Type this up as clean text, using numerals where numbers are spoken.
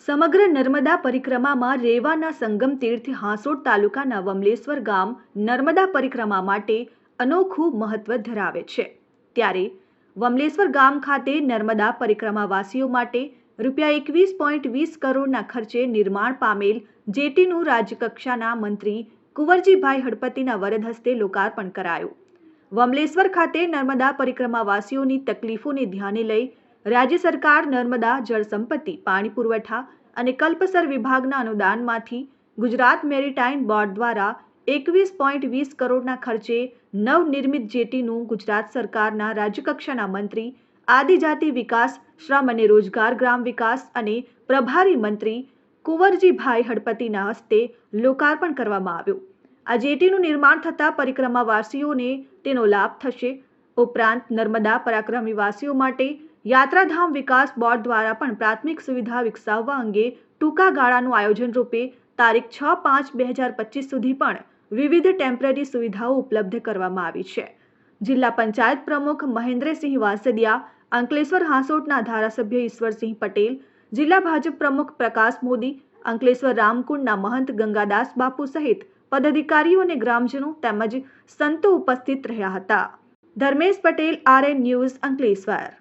સમગ્ર નર્મદા પરિક્રમામાં રેવાના સંગમ તીર્થ હાંસોટ તાલુકાના વમલેશ્વર ગામ નર્મદા પરિક્રમા માટે અનોખું મહત્વ ધરાવે છે। ત્યારે વમલેશ્વર ગામ ખાતે નર્મદા પરિક્રમાવાસીઓ માટે ₹21.20 કરોડના ખર્ચે નિર્માણ પામેલ જેટીનું રાજ્યકક્ષાના મંત્રી કુંવરજીભાઈ હડપતિના વરદ હસ્તે લોકાર્પણ કરાયું। વમલેશ્વર ખાતે નર્મદા પરિક્રમાવાસીઓની તકલીફોને ધ્યાને લઈ રાજ્ય સરકાર નર્મદા જળ સંપત્તિ, પાણી પુરવઠા અને કલ્પસર વિભાગના અનુદાનમાંથી ગુજરાત મેરીટાઈમ બોર્ડ દ્વારા 21.20 કરોડના ખર્ચે નવનિર્મિત જેટીનું ગુજરાત સરકારના રાજ્યકક્ષાના મંત્રી આદિજાતિ વિકાસ, શ્રમ અને રોજગાર, ગ્રામ વિકાસ અને પ્રભારી મંત્રી કુંવરજીભાઈ હડપતિના હસ્તે લોકાર્પણ કરવામાં આવ્યું। આ જેટીનું નિર્માણ થતાં પરિક્રમાવાસીઓને તેનો લાભ થશે। ઉપરાંત નર્મદા પરાક્રમીવાસીઓ માટે યાત્રાધામ વિકાસ બોર્ડ દ્વારા પણ પ્રાથમિક સુવિધા વિકસાવવા અંગે ટૂંકા ગાળાનું આયોજન રૂપે તારીખ 6/5/2025 સુધી પણ વિવિધ ટેમ્પરરી સુવિધાઓ ઉપલબ્ધ કરવામાં આવી છે। જિલ્લા પંચાયત પ્રમુખ મહેન્દ્રસિંહ વાસદિયા, અંકલેશ્વર હાંસોટના ધારાસભ્ય ઈશ્વરસિંહ પટેલ, જિલ્લા ભાજપ પ્રમુખ પ્રકાશ મોદી, અંકલેશ્વર રામકુંડના મહંત ગંગાદાસ બાપુ સહિત પદાધિકારીઓ અને ગ્રામજનો તેમજ સંતો ઉપસ્થિત રહ્યા હતા। Dharmesh Patel, RN news, Ankleshwar.